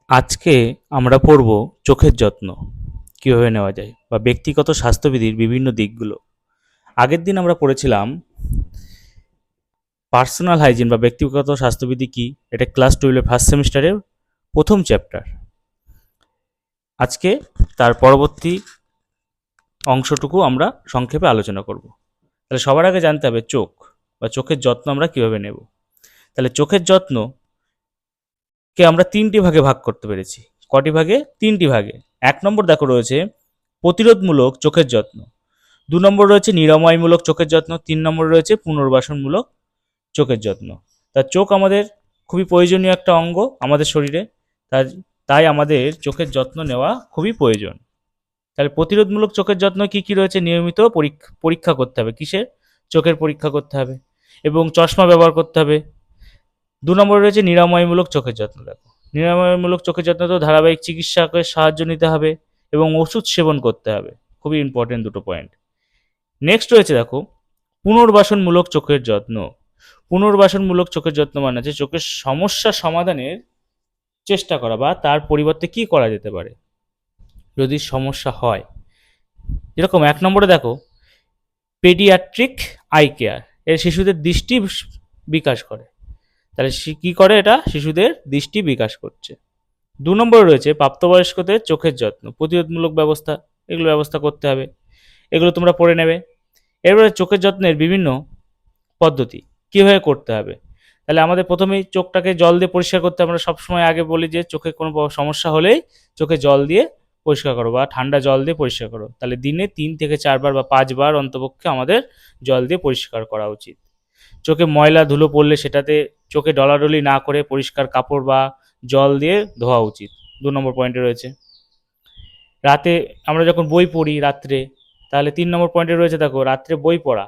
আজকে আমরা পড়ব চোখের যত্ন কীভাবে নেওয়া যায় বা ব্যক্তিগত স্বাস্থ্যবিধির বিভিন্ন দিকগুলো। আগের দিন আমরা পড়েছিলাম পার্সোনাল হাইজিন বা ব্যক্তিগত স্বাস্থ্যবিধি কী, এটা ক্লাস 12 ফার্স্ট সেমিস্টারের প্রথম চ্যাপ্টার। আজকে তার পরবর্তী অংশটুকু আমরা সংক্ষেপে আলোচনা করব। তাহলে সবার আগে জানতে হবে চোখ বা চোখের যত্ন আমরা কীভাবে নেব। তাহলে চোখের যত্নকে আমরা তিনটি ভাগে ভাগ করতে পেরেছি। কটি ভাগে? তিনটি ভাগে। 1 নম্বর দেখো রয়েছে প্রতিরোধমূলক চোখের যত্ন, 2 নম্বর রয়েছে নিরাময়মূলক চোখের যত্ন, 3 নম্বর রয়েছে পুনর্বাসনমূলক চোখের যত্ন। তা চোখ আমাদের খুবই প্রয়োজনীয় একটা অঙ্গ আমাদের শরীরে, তাই আমাদের চোখের যত্ন নেওয়া খুবই প্রয়োজন। তাহলে প্রতিরোধমূলক চোখের যত্ন কি কি রয়েছে? নিয়মিত পরীক্ষা করতে হবে। কিসের? চোখের পরীক্ষা করতে হবে এবং চশমা ব্যবহার করতে হবে। 2 নম্বরে রয়েছে নিরাময়মূলক চোখের যত্ন। দেখো, নিরাময়মূলক চোখের যত্ন তো ধারাবাহিক চিকিৎসকের সাহায্য নিতে হবে এবং ওষুধ সেবন করতে হবে। খুবই ইম্পর্টেন্ট দুটো পয়েন্ট। নেক্সট রয়েছে দেখো পুনর্বাসনমূলক চোখের যত্ন। পুনর্বাসনমূলক চোখের যত্ন মানে হচ্ছে চোখের সমস্যা সমাধানের চেষ্টা করা বা তার পরিবর্তে কি করা যেতে পারে যদি সমস্যা হয়। যেরকম 1 নম্বরে দেখো পেডিয়াট্রিক আই কেয়ার, এর শিশুদের দৃষ্টি বিকাশ করে। তাহলে কি করে? এটা শিশুদের দৃষ্টি বিকাশ করছে। 2 নম্বরে রয়েছে প্রাপ্তবয়স্কদের চোখের যত্ন, প্রতিরোধমূলক ব্যবস্থা, এগুলো ব্যবস্থা করতে হবে। এগুলো তোমরা পড়ে নেবে। এরপরে চোখের যত্নের বিভিন্ন পদ্ধতি কীভাবে করতে হবে। তাহলে আমাদের প্রথমেই চোখটাকে জল দিয়ে পরিষ্কার করতে। আমরা সবসময় আগে বলি যে চোখে কোনো সমস্যা হলেই চোখে জল দিয়ে পরিষ্কার করো বা ঠান্ডা জল দিয়ে পরিষ্কার করো। তাহলে দিনে 3 থেকে 4 বার বা 5 বার অন্তপক্ষে আমাদের জল দিয়ে পরিষ্কার করা উচিত। চোখে ময়লা ধুলো পড়লে সেটাতে চোখে ডলাডলি না করে পরিষ্কার কাপড় বা জল দিয়ে ধোয়া উচিত। 2 নম্বর পয়েন্টে রয়েছে। রাতে আমরা যখন বই পড়ি রাত্রে, তাহলে 3 নম্বর পয়েন্টে রয়েছে দেখো রাত্রে বই পড়া।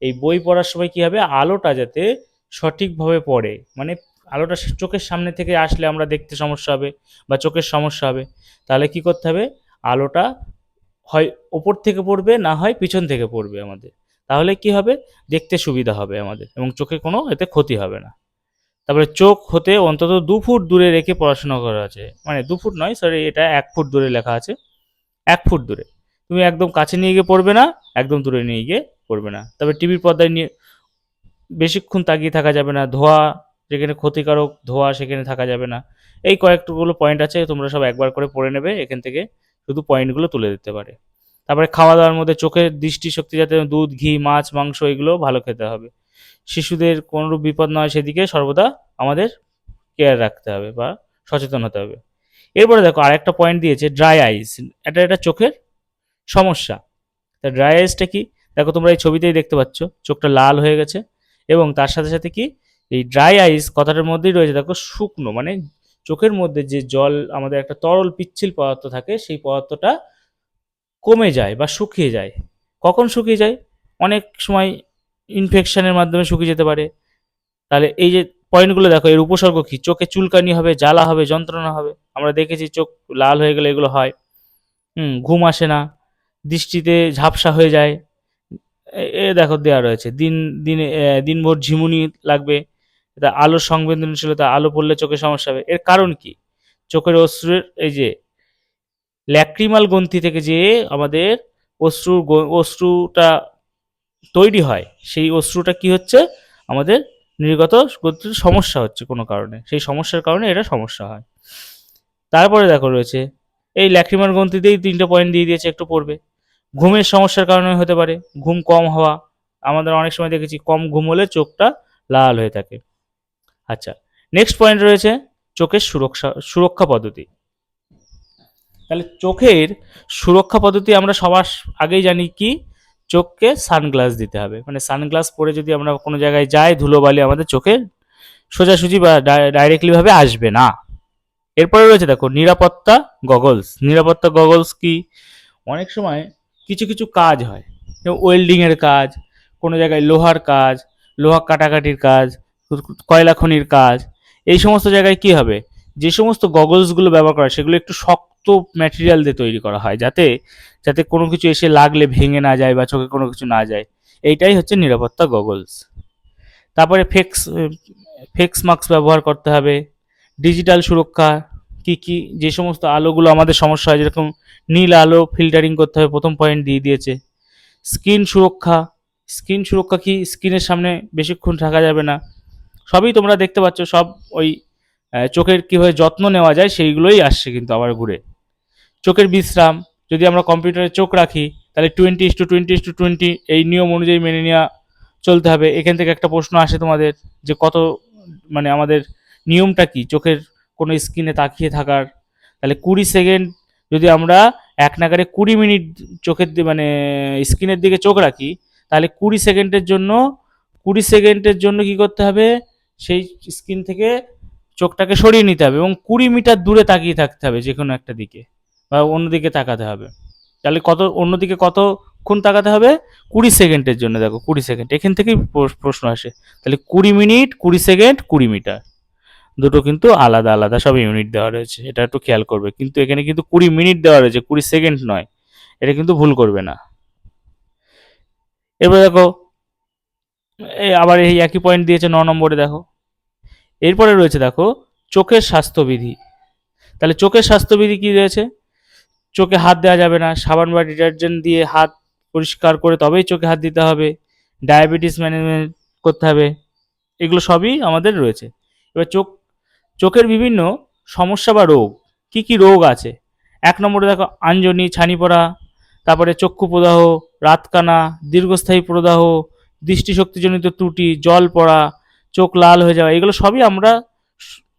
এই বই পড়ার সময় কী হবে? আলোটা যাতে সঠিকভাবে পড়ে, মানে আলোটা চোখের সামনে থেকে আসলে আমরা দেখতে সমস্যা হবে বা চোখের সমস্যা হবে। তাহলে কি করতে হবে? আলোটা হয় ওপর থেকে পড়বে, না হয় পিছন থেকে পড়বে আমাদের। তাহলে কি হবে? দেখতে সুবিধা হবে আমাদের এবং চোখে কোনো এতে ক্ষতি হবে না। তারপরে চোখ হতে অন্তত 2 ফুট দূরে রেখে পড়াশোনা করা আছে। মানে 2 ফুট নয়, সরি, এটা 1 ফুট দূরে লেখা আছে। 1 ফুট দূরে। তুমি একদম কাছে নিয়ে গিয়ে পড়বে না, একদম দূরে নিয়ে গিয়ে পড়বে না। তবে টিভির পর্দায় নিয়ে বেশিক্ষণ তাকিয়ে থাকা যাবে না। ধোঁয়া, যেখানে ক্ষতিকারক ধোঁয়া সেখানে থাকা যাবে না। এই কয়েকগুলো পয়েন্ট আছে, তোমরা সব একবার করে পড়ে নেবে। এখান থেকে শুধু পয়েন্টগুলো তুলে দিতে পারে। তারপরে খাওয়া দাওয়ার মধ্যে চোখের দৃষ্টিশক্তি যাতে দুধ, ঘি, মাছ, মাংস এগুলো ভালো খেতে হবে। শিশুদের কোনোরূপ বিপদ না হয় সেদিকে সর্বদা আমাদের কেয়ার রাখতে হবে বা সচেতন হতে হবে। এরপরে দেখো আরেকটা পয়েন্ট দিয়েছে ড্রাই আইস। এটা চোখের সমস্যা। তা ড্রাই আইসটা কি? দেখো তোমরা এই ছবিতেই দেখতে পাচ্ছ চোখটা লাল হয়ে গেছে এবং তার সাথে সাথে কি এই ড্রাই আইস কথাটার মধ্যেই রয়েছে দেখো শুকনো, মানে চোখের মধ্যে যে জল আমাদের একটা তরল পিচ্ছিল পদার্থ থাকে সেই পদার্থটা কমে যায় বা শুকিয়ে যায়। কখন শুকিয়ে যায়? অনেক সময় ইনফেকশনের মাধ্যমে শুকিয়ে যেতে পারে। তাহলে এই যে পয়েন্টগুলো দেখো, এর উপসর্গ কি? চোখে চুলকানি হবে, জ্বালা হবে, যন্ত্রণা হবে। আমরা দেখেছি চোখ লাল হয়ে গেলে এগুলো হয়। ঘুম আসে না, দৃষ্টিতে ঝাপসা হয়ে যায়। এ দেখো দেওয়া রয়েছে দিনভর ঝিমুনি লাগবে। এটা আলোর সংবেদনশীলতা, আলো পড়লে চোখে সমস্যা হবে। এর কারণ কি? চোখের অশ্রুর এই যে ল্যাক্রিমাল গ্রন্থি থেকে যে আমাদের অশ্রুটা তৈরি হয়, সেই অশ্রুটা কি হচ্ছে? আমাদের নির্গত করতে সমস্যা হচ্ছে কোনো কারণে, সেই সমস্যার কারণে এটা সমস্যা হয়। তারপরে দেখো রয়েছে এই ল্যাক্রিমাল গ্রন্থিতেই 3টে পয়েন্ট দিয়ে দিয়েছে, একটু পড়বে। ঘুমের সমস্যার কারণে হতে পারে, ঘুম কম হওয়া। আমাদের অনেক সময় দেখেছি কম ঘুম হলে চোখটা লাল হয়ে থাকে। আচ্ছা, নেক্সট পয়েন্ট রয়েছে চোখের সুরক্ষা পদ্ধতি। তাহলে চোখের সুরক্ষা পদ্ধতি আমরা সবার আগেই জানি কি? চোখকে সানগ্লাস দিতে হবে। মানে সানগ্লাস পরে যদি আমরা কোনো জায়গায় যাই, ধুলোবালি আমাদের চোখে সোজাসুজি বা ডাইরেক্টলি ভাবে আসবে না। এরপরে রয়েছে দেখো নিরাপত্তা গগলস। নিরাপত্তা গগলস কি? অনেক সময় কিছু কিছু কাজ হয়, যেমন ওয়েল্ডিংয়ের কাজ, কোনো জায়গায় লোহার কাজ, লোহা কাটাকাটির কাজ, কয়লা খনির কাজ। এই সমস্ত জায়গায় কি হবে? যে সমস্ত গগলসগুলো ব্যবহার করা সেগুলো একটু শক্ত ম্যাটেরিয়াল দিয়ে তৈরি করা হয়, যাতে যাতে কোনো কিছু এসে লাগলে ভেঙে না যায় বা চোখে কোনো কিছু না যায়। এইটাই হচ্ছে নিরাপত্তা গগলস। তারপরে ফেক্স মাস্ক ব্যবহার করতে হবে। ডিজিটাল সুরক্ষা, কি কি যে সমস্ত আলোগুলো আমাদের সমস্যা হয়, যেরকম নীল আলো ফিল্টারিং করতে হবে, প্রথম পয়েন্ট দিয়ে দিয়েছে। স্ক্রিন সুরক্ষা, স্ক্রিন সুরক্ষা কি, স্ক্রিনের সামনে বেশিক্ষণ থাকা যাবে না, সবই তোমরা দেখতে পাচ্ছ, সব ওই চোখের কীভাবে যত্ন নেওয়া যায় সেইগুলোই আসছে কিন্তু আবার ঘুরে। চোখের বিশ্রাম, যদি আমরা কম্পিউটারে চোখ রাখি তাহলে 20:20:20 এই নিয়ম অনুযায়ী মেনে নেওয়া চলতে হবে। এখান থেকে একটা প্রশ্ন আসে তোমাদের যে কত, মানে আমাদের নিয়মটা কি চোখের কোনো স্ক্রিনে তাকিয়ে থাকার, তাহলে 20 সেকেন্ড যদি আমরা এক নাগারে 20 মিনিট চোখের মানে স্ক্রিনের দিকে চোখ রাখি, তাহলে 20 সেকেন্ডের জন্য কী করতে হবে, সেই স্ক্রিন থেকে চোখটাকে সরিয়ে নিতে হবে এবং 20 মিটার দূরে তাকিয়ে থাকতে হবে যে কোনো একটা দিকে, বা অন্যদিকে তাকাতে হবে। তাহলে অন্যদিকে কতক্ষণ তাকাতে হবে, 20 সেকেন্ডের জন্য। দেখো 20 সেকেন্ড, এখান থেকেই প্রশ্ন আসে। তাহলে 20 মিনিট, 20 সেকেন্ড, 20 মিটার, দুটো কিন্তু আলাদা আলাদা সব ইউনিট দেওয়া রয়েছে, এটা একটু খেয়াল করবে। কিন্তু এখানে কিন্তু 20 মিনিট দেওয়া রয়েছে, 20 সেকেন্ড নয়, এটা কিন্তু ভুল করবে না। এরপরে দেখো আবার এই একই পয়েন্ট দিয়েছে 9 নম্বরে, দেখো এরপরে রয়েছে দেখো চোখের স্বাস্থ্যবিধি। তাহলে চোখের স্বাস্থ্যবিধি কি রয়েছে, চোখে হাত দেওয়া যাবে না, সাবান বা ডিটারজেন্ট দিয়ে হাত পরিষ্কার করে তবেই চোখে হাত দিতে হবে, ডায়াবেটিস ম্যানেজমেন্ট করতে হবে, এগুলো সবই আমাদের রয়েছে। এবার চোখের বিভিন্ন সমস্যা বা রোগ, কি কি রোগ আছে। 1 নম্বরে দেখো আঞ্জনি, ছানি পড়া, তারপরে চক্ষু প্রদাহ, রাতকানা, দীর্ঘস্থায়ী প্রদাহ, দৃষ্টিশক্তিজনিত ত্রুটি, জল পড়া, চোখ লাল হয়ে যাওয়া, এগুলো সবই আমরা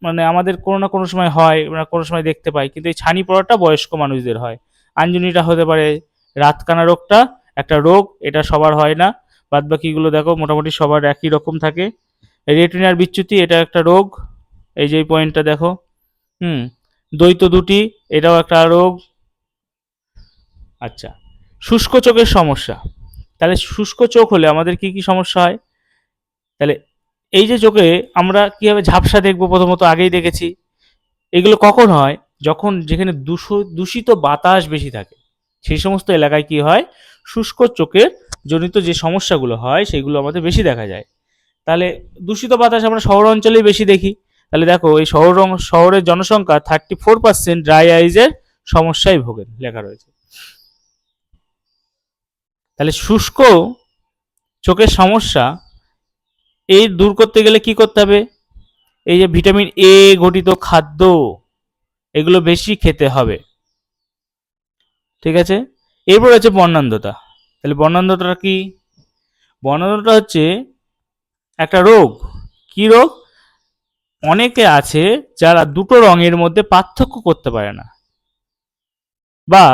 মানে আমাদের কোনো না কোনো সময় হয়, আমরা কোনো সময় দেখতে পাই। কিন্তু এই ছানি পড়াটা বয়স্ক মানুষদের হয়, আঞ্জনিটা হতে পারে, রাতকানা রোগটা একটা রোগ, এটা সবার হয় না, বাদ বাকিগুলো দেখো মোটামুটি সবার একই রকম থাকে। রেটিনার বিচ্যুতি, এটা একটা রোগ, এই যে পয়েন্টটা দেখো। দ্বৈত দুটি, এটাও একটা রোগ। আচ্ছা, শুষ্ক চোখের সমস্যা, তাহলে শুষ্ক চোখ হলে আমাদের কি কি সমস্যা হয়, তাহলে এই যে চোখে আমরা কীভাবে ঝাপসা দেখবো, প্রথমত আগেই দেখেছি, এগুলো কখন হয়, যখন যেখানে দূষিত বাতাস বেশি থাকে, সেই সমস্ত এলাকায় কি হয়, শুষ্ক চোখের জনিত যে সমস্যাগুলো হয় সেগুলো আমাদের বেশি দেখা যায়। তাহলে দূষিত বাতাস আমরা শহর অঞ্চলেই বেশি দেখি। তাহলে দেখো এই শহরের জনসংখ্যা 34% ড্রাই আইজের সমস্যায় ভোগেন, লেখা রয়েছে। তাহলে শুষ্ক চোখের সমস্যা এই দূর করতে গেলে কি করতে হবে, এই যে ভিটামিন এ ঘটিত খাদ্য, এগুলো বেশি খেতে হবে, ঠিক আছে। এরপর আছে বর্ণান্ধতা। তাহলে বর্ণান্ধতা কি, বর্ণান্ধতা হচ্ছে একটা রোগ। কি রোগ, অনেকে আছে যারা দুটো রঙের মধ্যে পার্থক্য করতে পারে না, বা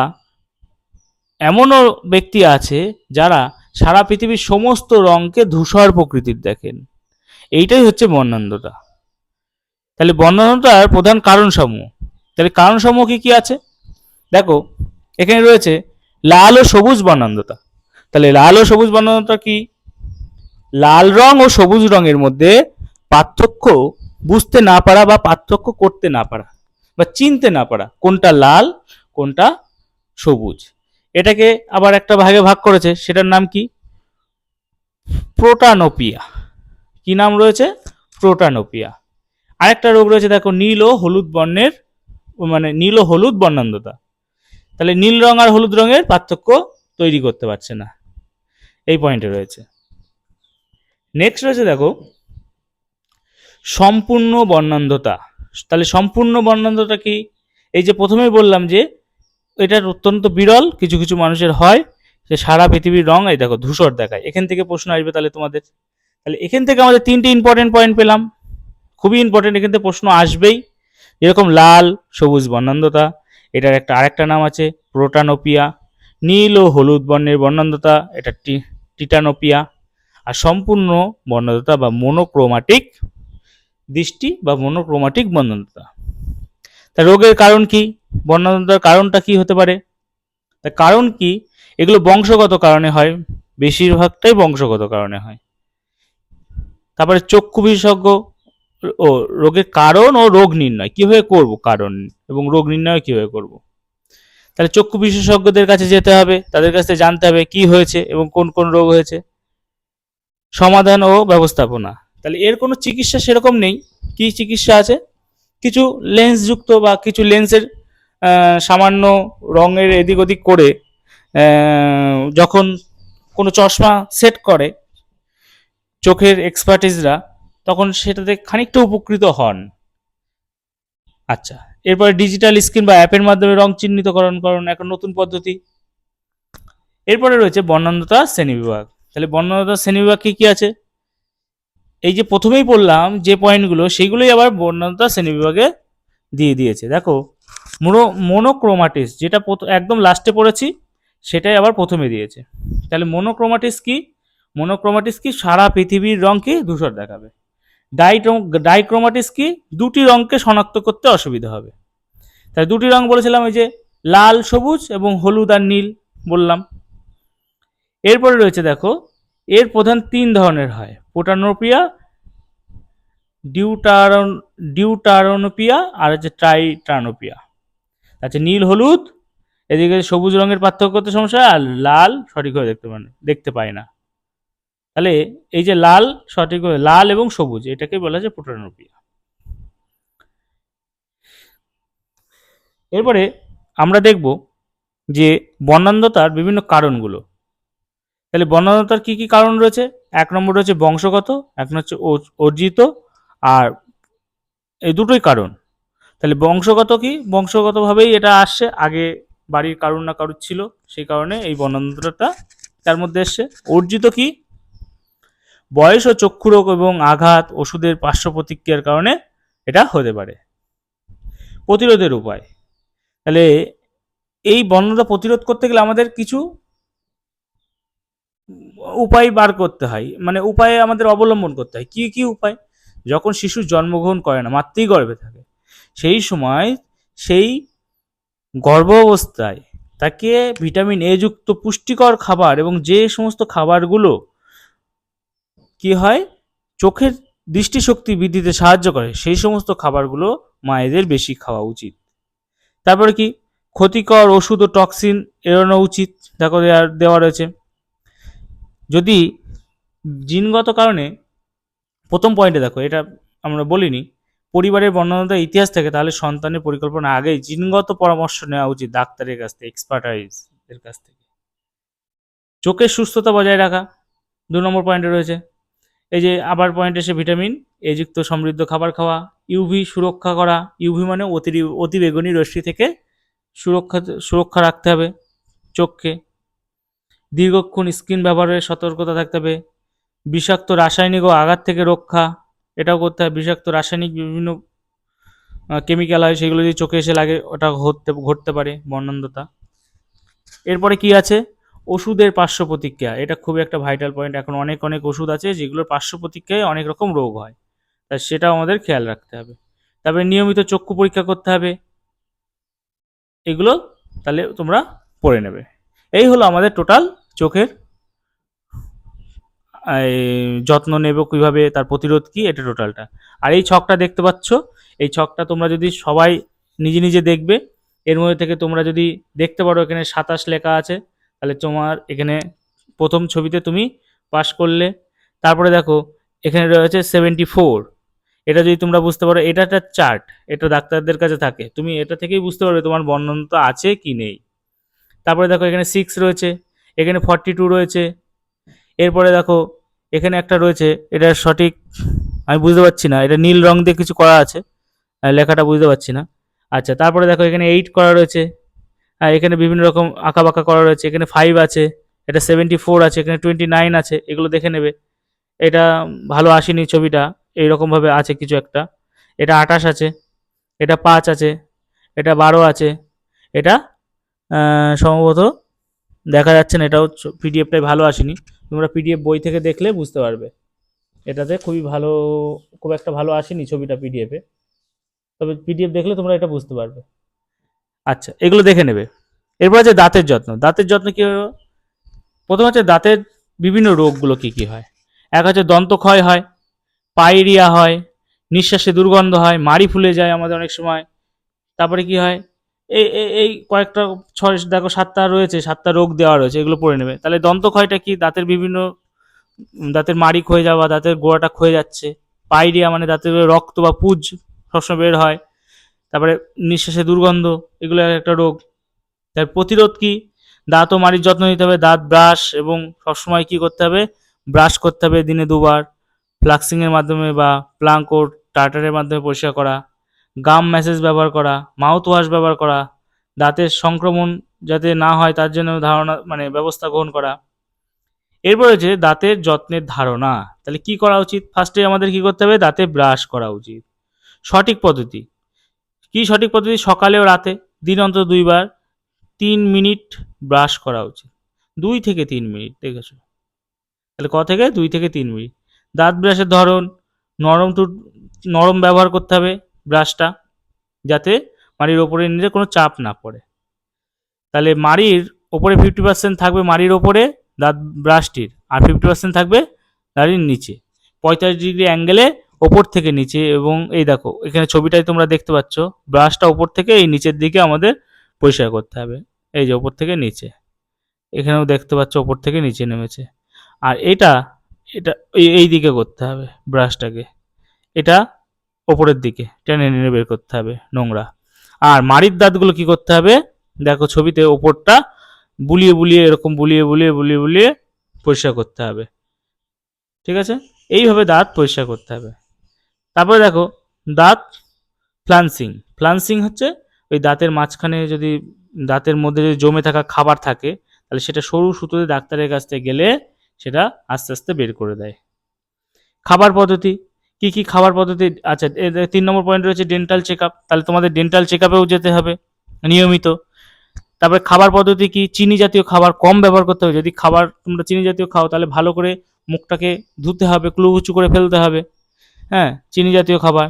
এমনও ব্যক্তি আছে যারা সারা পৃথিবীর সমস্ত রঙকে ধূসর প্রকৃতির দেখেন, এইটাই হচ্ছে বর্ণান্ধতা। তাহলে বর্ণান্ধতার প্রধান কারণসমূহ, তাহলে কারণসমূহ কি কি আছে দেখো, এখানে রয়েছে লাল ও সবুজ বর্ণান্ধতা। তাহলে লাল ও সবুজ বর্ণান্ধতা কি, লাল রং ও সবুজ রঙের মধ্যে পার্থক্য বুঝতে না পারা বা পার্থক্য করতে না পারা বা চিনতে না পারা, কোনটা লাল কোনটা সবুজ, এটাকে আবার একটা ভাগে ভাগ করেছে, সেটার নাম কি, প্রোটানোপিয়া। কি নাম রয়েছে, প্রোটানোপিয়া। আরেকটা রোগ রয়েছে দেখো নীল ও হলুদ বর্ণের, মানে নীল ও হলুদ বর্ণান্ধতা। তাহলে নীল রং আর হলুদ রঙের পার্থক্য তৈরি করতে পারছে না, এই পয়েন্টে রয়েছে। নেক্সট রয়েছে দেখো সম্পূর্ণ বর্ণান্ধতা। তাহলে সম্পূর্ণ বর্ণান্ধতা কি, এই যে প্রথমেই বললাম যে এটার অত্যন্ত বিরল, কিছু কিছু মানুষের হয়, যে সারা পৃথিবীর রং এই দেখো ধূসর দেখায়। এখান থেকে প্রশ্ন আসবে তাহলে তোমাদের, তাহলে এখান থেকে আমাদের 3টে ইম্পর্টেন্ট পয়েন্ট পেলাম, খুবই ইম্পর্টেন্ট, এখান থেকে প্রশ্ন আসবেই। যেরকম লাল সবুজ বর্ণান্ধতা, এটার আরেকটা নাম আছে প্রোটানোপিয়া, নীল ও হলুদ বর্ণের বর্ণান্ধতা, এটা টিটানোপিয়া, আর সম্পূর্ণ বর্ণান্ধতা বা মোনোক্রোমাটিক দৃষ্টি বা মোনোক্রোমাটিক বর্ণান্ধতা। তা রোগের কারণ কি, বর্ণান্ধতার কারণটা কি হতে পারে, তার কারণ কি, এগুলো বংশগত কারণে হয়, বেশিরভাগটাই বংশগত কারণে হয়। তারপরে চক্ষু বিশেষজ্ঞ ও রোগের কারণ ও রোগ নির্ণয় কিভাবে করব, কারণ এবং রোগ নির্ণয় কিভাবে করব, তাহলে চক্ষু বিশেষজ্ঞদের কাছে যেতে হবে, তাদের কাছে জানতে হবে কি হয়েছে এবং কোন কোন রোগ হয়েছে, সমাধান ও ব্যবস্থাপনা। তাহলে এর কোনো চিকিৎসা সেরকম নেই, কি চিকিৎসা আছে, কিছু লেন্সযুক্ত বা কিছু লেন্সের সামান্য রঙের এদিক ওদিক করে যখন কোনো চশমা সেট করে চোখের এক্সপার্টিসরা, তখন সেটাতে খানিকটা উপকৃত হন। আচ্ছা, এরপরে ডিজিটাল স্ক্রিন বা অ্যাপের মাধ্যমে রং চিহ্নিতকরণ একটা নতুন পদ্ধতি। এরপরে রয়েছে বর্ণান্ধতা শ্রেণীবিভাগ। তাহলে বর্ণান্ধতা শ্রেণীবিভাগ কি কি আছে? এই যে প্রথমেই বললাম যে পয়েন্টগুলো, সেইগুলোই আবার বর্ণান্ধতা শ্রেণীবিভাগে দিয়ে দিয়েছে। দেখো, মোনোক্রোমাটিস যেটা একদম লাস্টে পড়েছি, সেটাই আবার প্রথমে দিয়েছে। তাহলে মোনোক্রোমাটিস কি সারা পৃথিবীর রঙকে ধূসর দেখাবে। ডাইক্রোমাটিস কি দুটি রঙকে শনাক্ত করতে অসুবিধা হবে। তাই দুটি রং বলেছিলাম, ওই যে লাল সবুজ এবং হলুদ আর নীল বললাম। এরপরে রয়েছে দেখো, এর প্রধান 3 ধরনের হয়: প্রোটানোপিয়া, ডিউটারনোপিয়া আর হচ্ছে ট্রাইটানোপিয়া। আচ্ছা, নীল হলুদ, এদিকে সবুজ রঙের পার্থক্য করতে সমস্যা, আর লাল সঠিকভাবে দেখতে পায় না। তাহলে এই যে লাল এবং সবুজ, এটাকে বলা হয় প্রোটানোপিয়া। এরপরে আমরা দেখব যে বর্ণান্ধতার বিভিন্ন কারণগুলো। তাহলে বর্ণান্ধতার কি কি কারণ রয়েছে? 1 নম্বর রয়েছে বংশগত, 1 হচ্ছে অর্জিত, আর এই দুটোই কারণ। তাহলে বংশগত কি? বংশগতভাবেই এটা আসছে, আগে বাড়ির কারুর না কারুর ছিল, সেই কারণে এই বর্ণান্ধতাটা তার মধ্যে এসছে। অর্জিত কি? বয়স ও চক্ষু রোগ এবং আঘাত, ওষুধের পার্শ্ব প্রতিক্রিয়ার কারণে এটা হতে পারে। প্রতিরোধের উপায়, তাহলে এই বর্ণতা প্রতিরোধ করতে গেলে আমাদের কিছু উপায় বার করতে হয়, মানে উপায়ে আমাদের অবলম্বন করতে হয়। কি কি উপায়? যখন শিশু জন্মগ্রহণ করে না, মাতৃগর্ভে থাকে, সেই সময় সেই গর্ভ অবস্থায় তাকে ভিটামিন এ যুক্ত পুষ্টিকর খাবার এবং যে সমস্ত খাবারগুলো কি হয় চোখের দৃষ্টিশক্তি বৃদ্ধিতে সাহায্য করে, সেই সমস্ত খাবারগুলো মায়েদের বেশি খাওয়া উচিত। তারপরে কি? ক্ষতিকর ওষুধ ও টক্সিন এড়ানো উচিত, দেখো দেওয়া রয়েছে। যদি জিনগত কারণে, প্রথম পয়েন্টে দেখো, এটা আমরা বলিনি, পরিবারের বর্ণনার ইতিহাস থেকে, তাহলে সন্তানের পরিকল্পনা আগেই জিনগত পরামর্শ নেওয়া উচিত ডাক্তারের কাছ থেকে, এক্সপার্টাইজের কাছ থেকে। চোখের সুস্থতা বজায় রাখা 2 নম্বর পয়েন্টে রয়েছে। এই যে আবার পয়েন্ট এসে ভিটামিন এ যুক্ত সমৃদ্ধ খাবার খাওয়া, ইউভি সুরক্ষা করা, ইউভি মানে অতিবেগুনি রশ্মি থেকে সুরক্ষা রাখতে হবে চোখকে। দীর্ঘক্ষণ স্ক্রিন ব্যবহারের সতর্কতা থাকতে হবে। বিষাক্ত রাসায়নিক ও আঘাত থেকে রক্ষা, এটাও করতে হবে। বিষাক্ত রাসায়নিক বিভিন্ন কেমিক্যাল হয়, সেগুলো যদি চোখে এসে লাগে, ওটা ঘটতে পারে বর্ণান্ধতা। এরপরে কি আছে? ওষুধের পার্শ্ব প্রতিক্রিয়া, এটা খুবই একটা ভাইটাল পয়েন্ট। এখন অনেক ওষুধ আছে যেগুলোর পার্শ্ব প্রতিক্রিয়ায় অনেক রকম রোগ হয়, তাই সেটাও আমাদের খেয়াল রাখতে হবে। তারপরে নিয়মিত চক্ষু পরীক্ষা করতে হবে। এগুলো তাহলে তোমরা পড়ে নেবে। এই হলো আমাদের টোটাল চোখের যত্ন নেব কীভাবে, তার প্রতিরোধ কী, এটা টোটালটা। আর এই ছকটা দেখতে পাচ্ছ, এই ছকটা তোমরা যদি সবাই নিজে নিজে দেখবে, এর মধ্যে থেকে তোমরা যদি দেখতে পারো এখানে 27 লেখা আছে, তাহলে তোমার এখানে প্রথম ছবিতে তুমি পাস করলে। তারপরে দেখো এখানে রয়েছে 74, এটা যদি তোমরা বুঝতে পারো, এটা একটা চার্ট, এটা ডাক্তারদের কাছে থাকে, তুমি এটা থেকেই বুঝতে পারবে তোমার বর্ণনা আছে কি নেই। তারপরে দেখো এখানে 6 রয়েছে, এখানে 42 রয়েছে। এরপরে দেখো এখানে একটা রয়েছে, এটা সঠিক আমি বুঝতে পারছি না, এটা নীল রং দিয়ে কিছু করা আছে, লেখাটা বুঝতে পারছি না। আচ্ছা, তারপরে দেখো এখানে 8 করা রয়েছে, আর এখানে বিভিন্ন রকম আঁকা বাঁকা করা রয়েছে। এখানে 5 আছে, এটা 74 আছে, এখানে 29 আছে, এগুলো দেখে নেবে। এটা ভালো আসেনি ছবিটা, এইরকমভাবে আছে কিছু একটা। এটা 28 আছে, এটা 5 আছে, এটা 12 আছে, এটা সম্ভবত দেখা যাচ্ছে না, এটাও পিডিএফটাই ভালো আসেনি। তোমরা পিডিএফ বই থেকে দেখলে বুঝতে পারবে। এটাতে খুব একটা ভালো আসেনি ছবিটা পিডিএফে, তবে পিডিএফ দেখলে তোমরা এটা বুঝতে পারবে। আচ্ছা, এগুলো দেখে নেবে। এরপর আছে দাঁতের যত্ন। দাঁতের যত্ন কী হবে? প্রথম হচ্ছে দাঁতের বিভিন্ন রোগগুলো কি কি হয়। এক হচ্ছে দন্তক্ষয় হয়, পাইরিয়া হয়, নিঃশ্বাসে দুর্গন্ধ হয়, মাড়ি ফুলে যায় আমাদের অনেক সময়। তারপরে কি হয়, এই কয়েকটা 7টা রয়েছে, 7টা রোগ দেওয়া রয়েছে, এগুলো পড়ে নেবে। তাহলে দন্তক্ষয়টা কি? দাঁতের মাড়ি ক্ষয়ে যাওয়া, দাঁতের গোড়াটা ক্ষয়ে যাচ্ছে। পাইরিয়া মানে দাঁতের রক্ত বা পুজ সবসময় বের হয়। তারপরে নিঃশ্বাসে দুর্গন্ধ, এগুলো একটা রোগ। তার প্রতিরোধ কি? দাঁত ও মাড়ির যত্ন নিতে হবে, দাঁত ব্রাশ এবং সবসময় কি করতে হবে, ব্রাশ করতে হবে দিনে 2 বার, ফ্লাক্সিংয়ের মাধ্যমে বা প্লাঙ্ক ও টার্টারের মাধ্যমে পরিষ্কার করা, গাম ম্যাসেজ ব্যবহার করা, মাউথ ওয়াশ ব্যবহার করা, দাঁতের সংক্রমণ যাতে না হয় তার জন্য ধারণা ব্যবস্থা গ্রহণ করা। এরপর হচ্ছে দাঁতের যত্নের ধারণা। তাহলে কি করা উচিত? ফার্স্টে আমাদের কি করতে হবে, দাঁতে ব্রাশ করা উচিত। সঠিক পদ্ধতি কি? সঠিক পদ্ধতি সকালে ও রাতে দিন অন্তত 2 বার 3 মিনিট ব্রাশ করা উচিত। 2 থেকে 3 মিনিট, দেখেছো? তাহলে থেকে 2 থেকে 3 মিনিট। দাঁত ব্রাশের ধরন, নরম নরম ব্যবহার করতে হবে ব্রাশটা, যাতে মাড়ির ওপরে নিলে কোনো চাপ না পড়ে। তাহলে মাড়ির ওপরে 50% থাকবে মাড়ির ওপরে দাঁত ব্রাশটির, আর 50% থাকবে দাড়ির নিচে, 45 ডিগ্রি অ্যাঙ্গেলে ওপর থেকে নিচে। এবং এই দেখো এখানে ছবিটাই তোমরা দেখতে পাচ্ছ, ব্রাশটা ওপর থেকে এই নিচের দিকে আমাদের পরিষ্কার করতে হবে। এই যে ওপর থেকে নিচে, এখানেও দেখতে পাচ্ছ ওপর থেকে নিচে নেমেছে। আর এটা এটা এই দিকে করতে হবে ব্রাশটাকে, এটা ওপরের দিকে টেনে টেনে বের করতে হবে নোংরা। আর মাড়ির দাঁতগুলো কি করতে হবে, দেখো ছবিতে ওপরটা বুলিয়ে বুলিয়ে, এরকম বুলিয়ে বুলিয়ে বুলিয়ে বুলিয়ে পরিষ্কার করতে হবে। ঠিক আছে? এইভাবে দাঁত পরিষ্কার করতে হবে। তারপরে দেখো দাঁত ফ্লান্সিং। ফ্লান্সিং হচ্ছে ওই দাঁতের মাঝখানে যদি দাঁতের মধ্যে যদি জমে থাকা খাবার থাকে, তাহলে সেটা সরু সুতোতে ডাক্তারের কাছ থেকে গেলে সেটা আস্তে আস্তে বের করে দেয়। খাবার পদ্ধতি কি কি? খাবার পদ্ধতি, আচ্ছা 3 নম্বর পয়েন্ট রয়েছে ডেন্টাল চেক আপ। তাহলে তোমাদের ডেন্টাল চেক আপেও যেতে হবে নিয়মিত। তারপরে খাবার পদ্ধতি কি? চিনি জাতীয় খাবার কম ব্যবহার করতে হবে। যদি খাবার তোমরা চিনি জাতীয় খাও তাহলে ভালো করে মুখটাকে ধুতে হবে, কুচু করে ফেলতে হবে। হ্যাঁ, চিনি জাতীয় খাবার,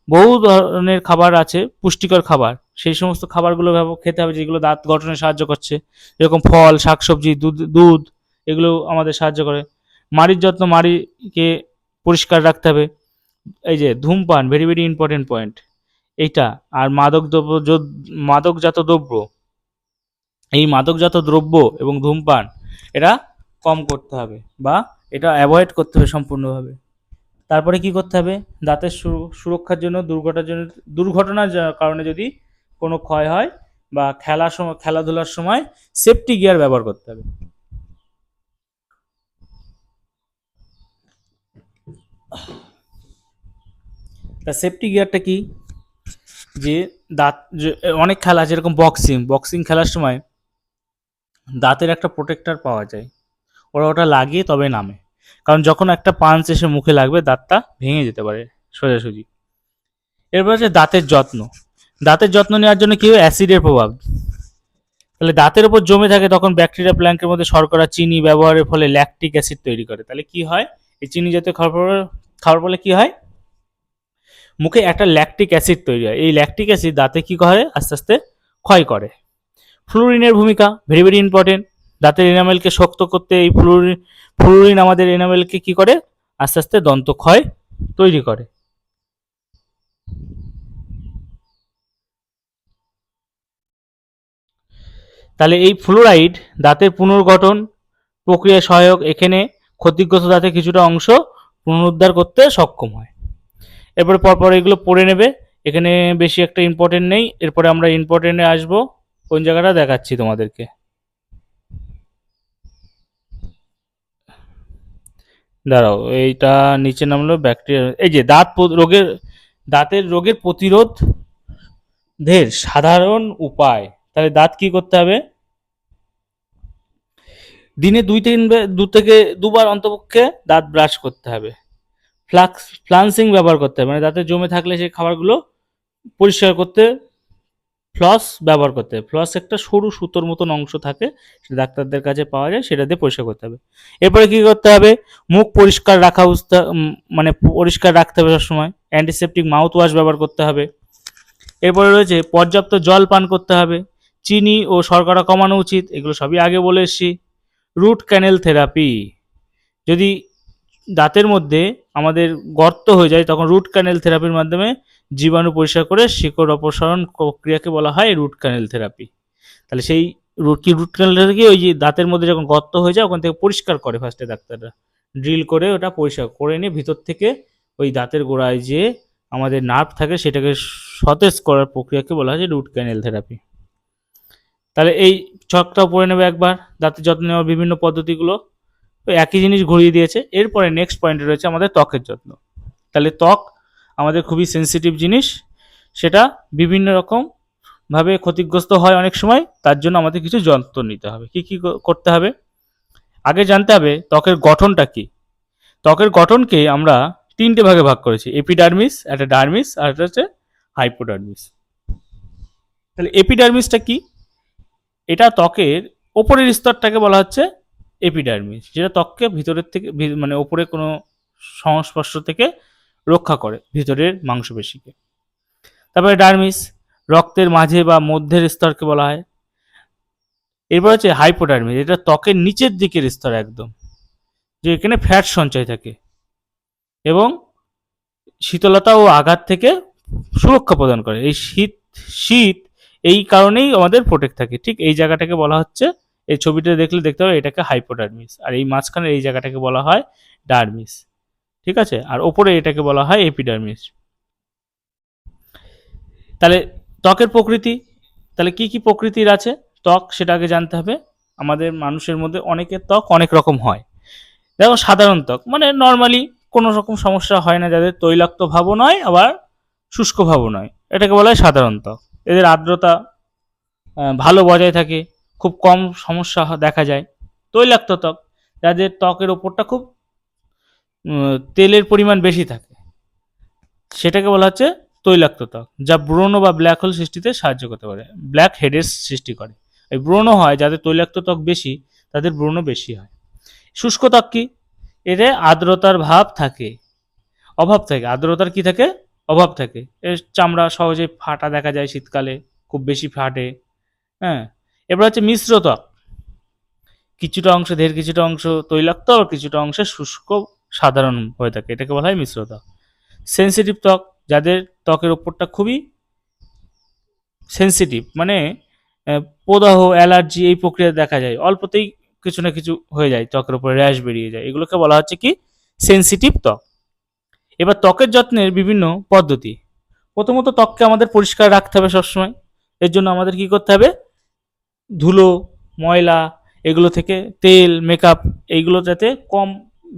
বহু ধরনের খাবার আছে পুষ্টিকর খাবার, সেই সমস্ত খাবারগুলো খেতে হবে যেগুলো দাঁত গঠনে সাহায্য করছে, যেরকম ফল, শাকসবজি, দুধ, এগুলো আমাদের সাহায্য করে। মাড়ির যত্ন, মাড়িকে পরিষ্কার রাখতে হবে। এই যে ধূমপান, ভেরি ভেরি ইম্পর্টেন্ট পয়েন্ট এইটা। আর মাদকজাত দ্রব্য, এই মাদকজাত দ্রব্য এবং ধূমপান এটা কম করতে হবে বা এটা অ্যাভয়েড করতে হবে সম্পূর্ণভাবে। তারপরে কি করতে হবে, দাঁতের সুরক্ষার জন্য দুর্ঘটনার কারণে যদি কোনো ক্ষয় হয় বা খেলাধুলার সময় সেফটি গিয়ার ব্যবহার করতে হবে। তা সেফটি গিয়ারটা কি? যে দাঁত অনেক খেলা যেরকম বক্সিং খেলার সময় দাঁতের একটা প্রোটেক্টর পাওয়া যায়, ওটা লাগিয়ে তবে নামে, কারণ যখন একটা পাঞ্চ এসে মুখে লাগবে দাঁতটা ভেঙে যেতে পারে সোজাসুজি। এরপর হচ্ছে দাঁতের যত্ন। দাঁতের যত্ন নেওয়ার জন্য কি হয়, অ্যাসিডের প্রভাব। তাহলে দাঁতের উপর জমে থাকে তখন ব্যাকটেরিয়া প্ল্যাঙ্কের মধ্যে শর্করা, চিনি ব্যবহারের ফলে ল্যাকটিক অ্যাসিড তৈরি করে। তাহলে কি হয়, এই চিনি জাতীয় খাওয়ার ফলে কি হয়, মুখে একটা ল্যাকটিক অ্যাসিড তৈরি হয়। এই ল্যাকটিক অ্যাসিড দাঁতে কি করে, আস্তে আস্তে ক্ষয় করে। ফ্লুরিনের ভূমিকা ভেরি ভেরি ইম্পর্টেন্ট। দাঁতের এনামেলকে শক্ত করতে এই ফ্লুরিন আমাদের এনামেলকে কি করে, আস্তে আস্তে দন্ত ক্ষয় তৈরি করে। তাহলে এই ফ্লোরাইড দাঁতের পুনর্গঠন প্রক্রিয়া সহায়ক, এখানে ক্ষতিগ্রস্ত দাঁতের কিছুটা অংশ পুনরুদ্ধার করতে সক্ষম হয়। এরপরে পরপর এগুলো পড়ে নেবে, এখানে বেশি একটা ইম্পর্টেন্ট নেই। এরপরে আমরা ইম্পর্টেন্টে আসবো, কোন জায়গাটা দেখাচ্ছি তোমাদেরকে। দাঁড়াও, এইটা নিচে নামলো ব্যাকটেরিয়া। এই যে দাঁতের রোগের প্রতিরোধের সাধারণ উপায়। তাহলে দাঁত কি করতে হবে, দিনে 2 থেকে 2 বার অন্তপক্ষে দাঁত ব্রাশ করতে হবে। ফ্লান্সিং ব্যবহার করতে হবে, মানে দাঁতে জমে থাকলে সেই খাবারগুলো পরিষ্কার করতে ফ্লস ব্যবহার করতে হবে। ফ্লস একটা সরু সুতোর মতন অংশ থাকে, সেটা ডাক্তারদের কাছে পাওয়া যায়, সেটা দিয়ে পরিষ্কার করতে হবে। এরপরে কি করতে হবে, মুখ পরিষ্কার পরিষ্কার রাখতে হবে সবসময়। অ্যান্টিসেপটিক মাউথ ওয়াশ ব্যবহার করতে হবে। এরপরে রয়েছে পর্যাপ্ত জল পান করতে হবে, চিনি ও শর্করা কমানো উচিত, এগুলো সবই আগে বলে এসেছি। রুট ক্যানেল থেরাপি, যদি দাঁতের মধ্যে আমাদের গর্ত হয়ে যায় তখন রুট ক্যানেল থেরাপির মাধ্যমে জীবাণু পরিষ্কার করে শিকড় অপসারণ প্রক্রিয়াকে বলা হয় রুট ক্যানেল থেরাপি। তাহলে সেই রুট ক্যানেল থেরাপি ওই যে দাঁতের মধ্যে যখন গর্ত হয়ে যায় ওখান থেকে পরিষ্কার করে ফার্স্টে ডাক্তাররা, ড্রিল করে ওটা পরিষ্কার করে নিয়ে ভিতর থেকে ওই দাঁতের গোড়ায় যে আমাদের নার্ভ থাকে সেটাকে সতেজ করার প্রক্রিয়াকে বলা হয় যে রুট ক্যানেল থেরাপি। তাহলে এই ছকটাও পড়ে নেবে একবার, দাঁতের যত্ন নেওয়ার বিভিন্ন পদ্ধতিগুলো একই জিনিস ঘুরিয়ে দিয়েছে। এরপরে নেক্সট পয়েন্টে রয়েছে আমাদের ত্বকের যত্ন। তাহলে ত্বক আমাদের খুবই সেন্সিটিভ জিনিস, সেটা বিভিন্ন রকম ভাবে ক্ষতিগ্রস্ত হয় অনেক সময়, তার জন্য আমাদের কিছু যত্ন নিতে হবে। কি কি করতে হবে? আগে জানতে হবে ত্বকের গঠনটা কি। ত্বকের গঠনকে আমরা তিনটে ভাগে ভাগ করেছি, এপিডার্মিস, একটা ডার্মিস, আর একটা হচ্ছে হাইপোডার্মিস। তাহলে এপিডার্মিসটা কি? এটা ত্বকের ওপরের স্তরটাকে বলা হচ্ছে এপিডার্মিস, যেটা ত্বককে ভিতরের থেকে মানে ওপরে কোনো সংস্পর্শ থেকে রক্ষা করে ভিতরের মাংসপেশিকে। তারপরে ডার্মিস, রক্তের মাঝে বা মধ্যের স্তরকে বলা হয়। এরপর হচ্ছে হাইপোডার্মিস, এটা ত্বকের নিচের দিকের স্তর একদম, যে এখানে ফ্যাট সঞ্চয় থাকে এবং শীতলতা ও আঘাত থেকে সুরক্ষা প্রদান করে। এই শীত এই কারণেই আমাদের প্রোটেক্ট থাকে। ঠিক এই জায়গাটাকে বলা হচ্ছে, এই ছবিটা দেখলে দেখতে হবে এটাকে হাইপোডার্মিস, আর এই মাঝখানে এই জায়গাটাকে বলা হয় ডার্মিস। ঠিক আছে, আর ওপরে এটাকে বলা হয় এপিডার্মিস। তাহলে ত্বকের প্রকৃতি, তাহলে কি কি প্রকৃতির আছে ত্বক সেটা আগে জানতে হবে। আমাদের মানুষের মধ্যে অনেকের ত্বক অনেক রকম হয়। দেখো সাধারণ ত্বক মানে নর্মালি কোনো রকম সমস্যা হয় না, যাদের তৈলাক্ত ভাবও নয় আবার শুষ্ক ভাবও নয়, এটাকে বলা হয় সাধারণ ত্বক। এদের আর্দ্রতা ভালো বজায় থাকে, খুব কম সমস্যা দেখা যায়। তৈলাক্ত ত্বক, যাদের ত্বকের ওপরটা খুব তেলের পরিমাণ বেশি থাকে, সেটাকে বলা হচ্ছে তৈলাক্ত ত্বক, যা ব্রণ বা ব্ল্যাক হোল সৃষ্টিতে সাহায্য করতে পারে, ব্ল্যাক হেডের সৃষ্টি করে। এই ব্রণ হয় যাদের তৈলাক্ত ত্বক বেশি, তাদের ব্রণ বেশি হয়। শুষ্ক ত্বক কি? এতে আর্দ্রতার ভাব থাকে, অভাব থাকে, আর্দ্রতার কি থাকে, অভাব থাকে। এর চামড়া সহজে ফাটা দেখা যায়, শীতকালে খুব বেশি ফাটে। হ্যাঁ, এবার হচ্ছে মিশ্র ত্বক, কিছুটা অংশ কিছুটা অংশ তৈলাক্ত আর কিছুটা অংশে শুষ্ক সাধারণ হয়ে থাকে, এটাকে বলা হয় মিশ্র ত্বক। সেন্সিটিভ ত্বক, যাদের ত্বকের ওপরটা খুবই সেন্সিটিভ, মানে প্রদাহ, অ্যালার্জি এই প্রক্রিয়া দেখা যায়, অল্পতেই কিছু না কিছু হয়ে যায়, ত্বকের উপরে র্যাশ বেরিয়ে যায়, এগুলোকে বলা হচ্ছে কি সেন্সিটিভ ত্বক। এবার ত্বকের যত্নের বিভিন্ন পদ্ধতি। প্রথমত ত্বককে আমাদের পরিষ্কার রাখতে হবে সবসময়। এর জন্য আমাদের কি করতে হবে? ধুলো, ময়লা, এগুলো থেকে তেল, মেকআপ এইগুলো যাতে কম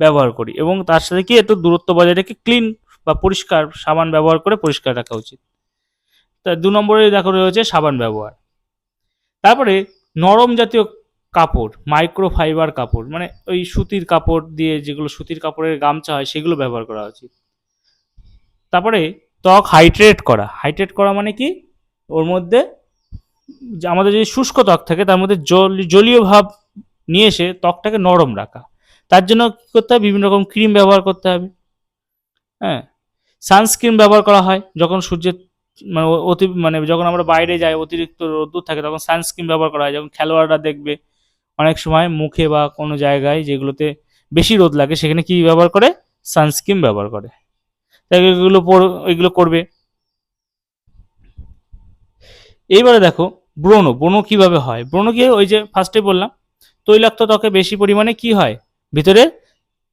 ব্যবহার করি, এবং তার সাথে কি একটু দূরত্ব বজায় রেখে ক্লিন বা পরিষ্কার সাবান ব্যবহার করে পরিষ্কার রাখা উচিত। তা ২ নম্বরে দেখো রয়েছে সাবান ব্যবহার। তারপরে নরম জাতীয় কাপড়, মাইক্রো ফাইবার কাপড়, মানে ওই সুতির কাপড় দিয়ে, যেগুলো সুতির কাপড়ের গামছা হয়, সেগুলো ব্যবহার করা উচিত। তারপরে ত্বক হাইড্রেট করা মানে কি? ওর মধ্যে যে আমাদের যদি শুষ্ক ত্বক থাকে তার মধ্যে জলীয় ভাব নিয়ে এসে ত্বকটাকে নরম রাখা। তার জন্য কী করতে হবে? বিভিন্ন রকম ক্রিম ব্যবহার করতে হবে। হ্যাঁ, সানস্ক্রিন ব্যবহার করা হয় যখন সূর্যের মানে যখন আমরা বাইরে যাই, অতিরিক্ত রোদ্দুর থাকে, তখন সানস্ক্রিন ব্যবহার করা হয়। যখন খেলোয়াড়রা দেখবে অনেক সময় মুখে বা কোনো জায়গায় যেগুলোতে বেশি রোদ লাগে, সেখানে কি ব্যবহার করে? সানস্ক্রিন ব্যবহার করে। তাই এগুলো করবে। এইবারে দেখো ব্রণ কিভাবে হয়। ব্রণ কি? ওই যে ফার্স্টে বললাম, তৈলাক্ত ত্বকে বেশি পরিমাণে কি হয়, ভিতরে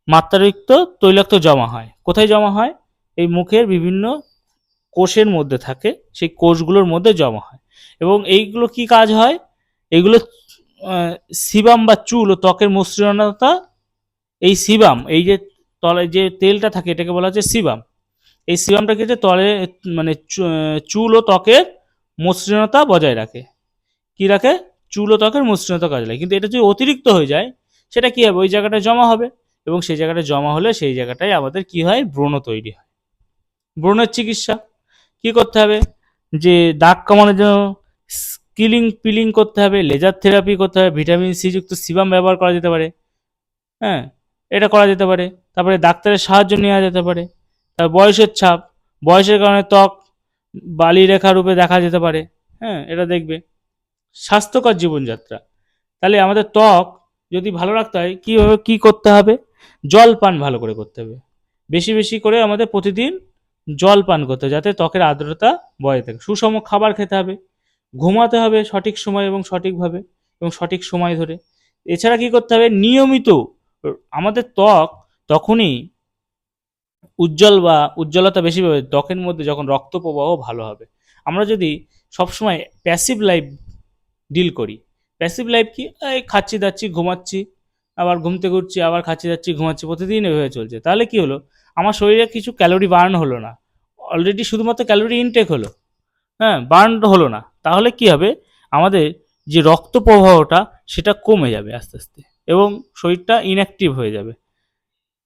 মাত্রাতিরিক্ত তৈলাক্ত জমা হয়। কোথায় জমা হয়? এই মুখের বিভিন্ন কোষের মধ্যে থাকে, সেই কোষগুলোর মধ্যে জমা হয়। এবং এইগুলো কি কাজ হয়? এগুলো সিবাম বা চুল ও ত্বকের মসৃণতা, এই সিবাম, এই যে তলে যে তেলটা থাকে, এটাকে বলা হচ্ছে সিবাম। এই সিবামটা কিন্তু তলে মানে চুল ও ত্বকের মসৃণতা বজায় রাখে। কি রাখে? চুল ও ত্বকের মসৃণতা কাজে লাগে। কিন্তু এটা যদি অতিরিক্ত হয়ে যায়, সেটা কি হবে? ওই জায়গাটা জমা হবে, এবং সেই জায়গাটা জমা হলে সেই জায়গাটায় আমাদের কি হয়? ব্রণ তৈরি হয়। ব্রণের চিকিৎসা কি করতে হবে? যে দাগ কমানোর জন্য পিলিং করতে হবে, লেজার থেরাপি করতে হবে, ভিটামিন সি যুক্ত সিবাম ব্যবহার করা যেতে পারে। হ্যাঁ, এটা করা যেতে পারে। তারপরে ডাক্তারের সাহায্য নেওয়া যেতে পারে। তার বয়সের ছাপ, বয়সের কারণে ত্বক বালিরেখা রূপে দেখা যেতে পারে। হ্যাঁ, এটা দেখবে। স্বাস্থ্যকর জীবনযাত্রা, তাহলে আমাদের ত্বক যদি ভালো রাখতে হয় কীভাবে কী করতে হবে? জল পান ভালো করে করতে হবে, বেশি বেশি করে আমাদের প্রতিদিন জল পান করতে হবে, যাতে ত্বকের আর্দ্রতা বজায় থাকে। সুষম খাবার খেতে হবে, ঘুমাতে হবে সঠিক সময় এবং সঠিকভাবে এবং সঠিক সময় ধরে। এছাড়া কি করতে হবে? নিয়মিত আমাদের ত্বক তখনই উজ্জ্বল বা উজ্জ্বলতা বেশি পাবে, ত্বকের মধ্যে যখন রক্ত প্রবাহ ভালো হবে। আমরা যদি সবসময় প্যাসিভ লাইফ ডিল করি, প্যাসিভ লাইফ কি, এই খাচ্ছি দাচ্ছি ঘুমাচ্ছি, আবার ঘুম থেকে উঠছি, আবার খাচ্ছি দাচ্ছি ঘুমাচ্ছি, প্রতিদিন এভাবে চলছে, তাহলে কি হলো, আমার শরীরে কিছু ক্যালোরি বার্ন হলো না, অলরেডি শুধুমাত্র ক্যালোরি ইনটেক হলো, হ্যাঁ, বার্ন হলো না। তাহলে কি হবে, আমাদের যে রক্ত প্রবাহটা সেটা কমে যাবে আস্তে আস্তে, এবং শরীরটা ইনঅ্যাক্টিভ হয়ে যাবে।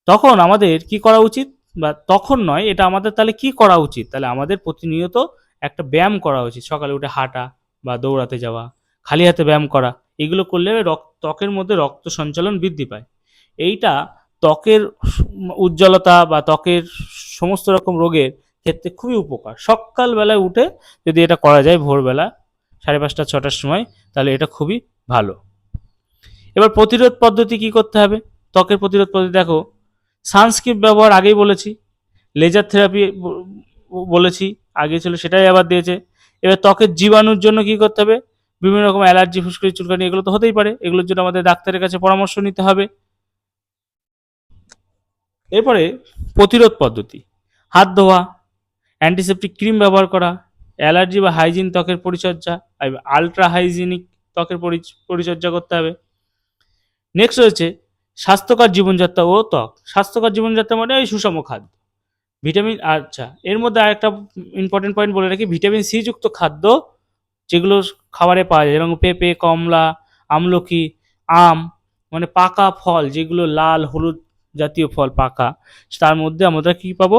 তখন আমাদের কি করা উচিত, বা তখন নয়, এটা আমাদের তাহলে কি করা উচিত, তাহলে আমাদের প্রতিনিয়ত একটা ব্যায়াম করা উচিত, সকালে উঠে হাঁটা বা দৌড়াতে যাওয়া, খালি হাতে ব্যায়াম করা, এগুলো করলে ত্বকের মধ্যে রক্ত সঞ্চালন বৃদ্ধি পায়। এইটা ত্বকের উজ্জ্বলতা বা ত্বকের সমস্ত রকম রোগের ক্ষেত্রে খুবই উপকার। সকালবেলায় উঠে যদি এটা করা যায় ভোরবেলা 5:30-6টার সময়, তাহলে এটা খুবই ভালো। এবার প্রতিরোধ পদ্ধতি কি করতে হবে, ত্বকের প্রতিরোধ পদ্ধতি দেখো, সানস্ক্রিন ব্যবহার আগেই বলেছি, লেজার থেরাপি বলেছি আগে ছিল, সেটাই আবার দিয়েছে। এবার ত্বকের জীবাণুর জন্য কি করতে হবে, বিভিন্ন রকম অ্যালার্জি, ফুসকুড়ি, চুলকানি, এগুলো তো হতেই পারে, এগুলোর জন্য আমাদের ডাক্তারের কাছে পরামর্শ নিতে হবে। এরপরে প্রতিরোধ পদ্ধতি, হাত ধোয়া, অ্যান্টিসেপ্টিক ক্রিম ব্যবহার করা, অ্যালার্জি বা হাইজিন ত্বকের পরিচর্যা, আলট্রা হাইজিনিক ত্বকের পরিচর্যা করতে হবে। নেক্সট রয়েছে স্বাস্থ্যকর জীবনযাত্রা ও ত্বক। স্বাস্থ্যকর জীবনযাত্রা মানে ওই সুষম খাদ্য, ভিটামিন, আচ্ছা এর মধ্যে আরেকটা ইম্পর্টেন্ট পয়েন্ট বলে রাখি, ভিটামিন সি যুক্ত খাদ্য যেগুলো খাবারে পাওয়া যায়, যেমন পেঁপে, কমলা, আমলকি, আম, মানে পাকা ফল যেগুলো লাল হলুদ জাতীয় ফল পাকা, তার মধ্যে আমরা কি পাবো,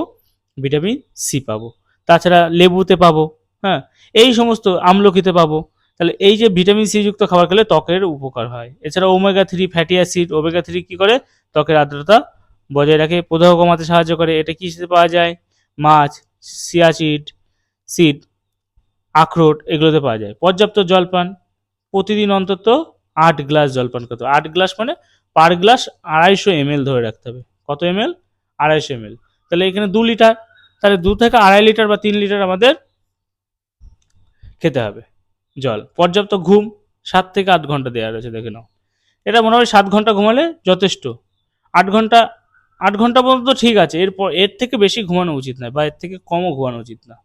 ভিটামিন সি পাবো। তাছাড়া লেবুতে পাবো, হ্যাঁ, এই সমস্ত আমলকিতে পাবো। তাহলে এই যে ভিটামিন সি যুক্ত খাবার খেলে ত্বকের উপকার হয়। এছাড়া ওমেগা 3 ফ্যাটি অ্যাসিড, ওমেগা 3 কি করে, ত্বকের আর্দ্রতা বজায় রাখে, প্রদাহ কমাতে সাহায্য করে। এটা কিসে পাওয়া যায়, মাছ, চিয়া সিড, আখরোট, এগুলোতে পাওয়া যায়। পর্যাপ্ত জলপান, প্রতিদিন অন্তত 8 গ্লাস জলপান করতে হবে। 8 গ্লাস মানে পার গ্লাস 250 ml ধরে রাখতে হবে। কত ml, 250 ml। তাহলে এখানে 2 লিটার, তাহলে 2 থেকে 2.5 লিটার বা 3 লিটার আমাদের খেতে হবে জল। পর্যাপ্ত ঘুম, 7 থেকে 8 ঘন্টা দেওয়া রয়েছে, দেখে নাও। এটা মনে হয় 7 ঘন্টা ঘুমালে যথেষ্ট। 8 ঘন্টা, 8 ঘন্টা পর্যন্ত ঠিক আছে, এরপর এর থেকে বেশি ঘুমানো উচিত নয়, বা এর থেকে কমও ঘুমানো উচিত না।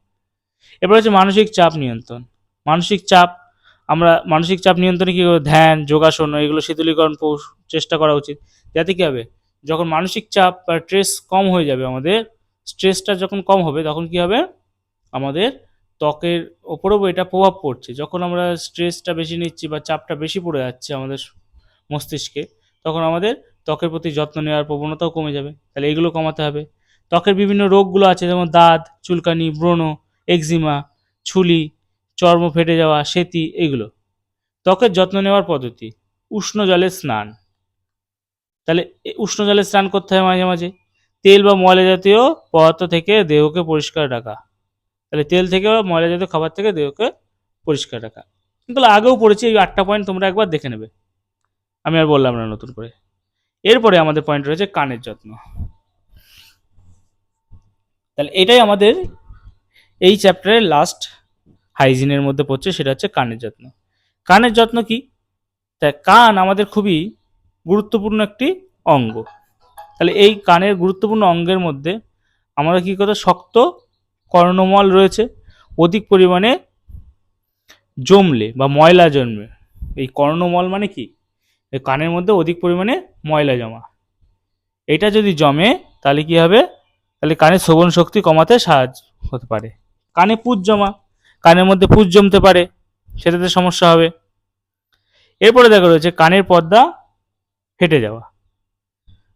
এবার হচ্ছে মানসিক চাপ নিয়ন্ত্রণ। মানসিক চাপ, আমরা মানসিক চাপ নিয়ন্ত্রণে কী করবো, ধ্যান, যোগাসন, এগুলো শীতলীকরণ চেষ্টা করা উচিত। যাতে কী হবে, যখন মানসিক চাপ বা স্ট্রেস কম হয়ে যাবে, আমাদের স্ট্রেসটা যখন কম হবে, তখন কী হবে, আমাদের ত্বকের ওপরেও এটা প্রভাব পড়ছে। যখন আমরা স্ট্রেসটা বেশি নিচ্ছি বা চাপটা বেশি পড়ে যাচ্ছে আমাদের মস্তিষ্কে, তখন আমাদের ত্বকের প্রতি যত্ন নেওয়ার প্রবণতাও কমে যাবে। তাহলে এগুলো কমাতে হবে। ত্বকের বিভিন্ন রোগগুলো আছে, যেমন দাঁত, চুলকানি, ব্রণ, এক্সিমা, ছুলি, চর্ম ফেটে যাওয়া, সেতি, এগুলো। ত্বকের যত্ন নেওয়ার পদ্ধতি, উষ্ণ জলে স্নান। তাহলে উষ্ণ জলে স্নান করতে হয় মাঝে মাঝে। তেল বা ময়লা জাতীয় পদার্থ থেকে দেহকে পরিষ্কার রাখা। তাহলে তেল থেকে বা ময়লা জাতীয় খাবার থেকে দেহকে পরিষ্কার রাখা। কিন্তু আগেও পড়েছি, এই 8টা পয়েন্ট তোমরা একবার দেখে নেবে, আমি আর বললাম না নতুন করে। এরপরে আমাদের পয়েন্ট রয়েছে কানের যত্ন। তাহলে এটাই আমাদের এই চ্যাপ্টারের লাস্ট হাইজিনের মধ্যে পড়ছে, সেটা হচ্ছে কানের যত্ন। কানের যত্ন কি, তাই কান আমাদের খুবই গুরুত্বপূর্ণ একটি অঙ্গ। তাহলে এই কানের গুরুত্বপূর্ণ অঙ্গের মধ্যে আমরা কী করতে, শক্ত কর্ণমল রয়েছে, অধিক পরিমাণে জমলে বা ময়লা জন্মে। এই কর্ণমল মানে কি, এই কানের মধ্যে অধিক পরিমাণে ময়লা জমা, এটা যদি জমে তাহলে কি হবে, তাহলে কানের শ্রবণ শক্তি কমাতে সাহায্য হতে পারে। কানে পুঁজ জমা, কানের মধ্যে পুঁজ জমতে পারে, সেটাতে সমস্যা হবে। এরপরে দেখা রয়েছে কানের পর্দা ফেটে যাওয়া।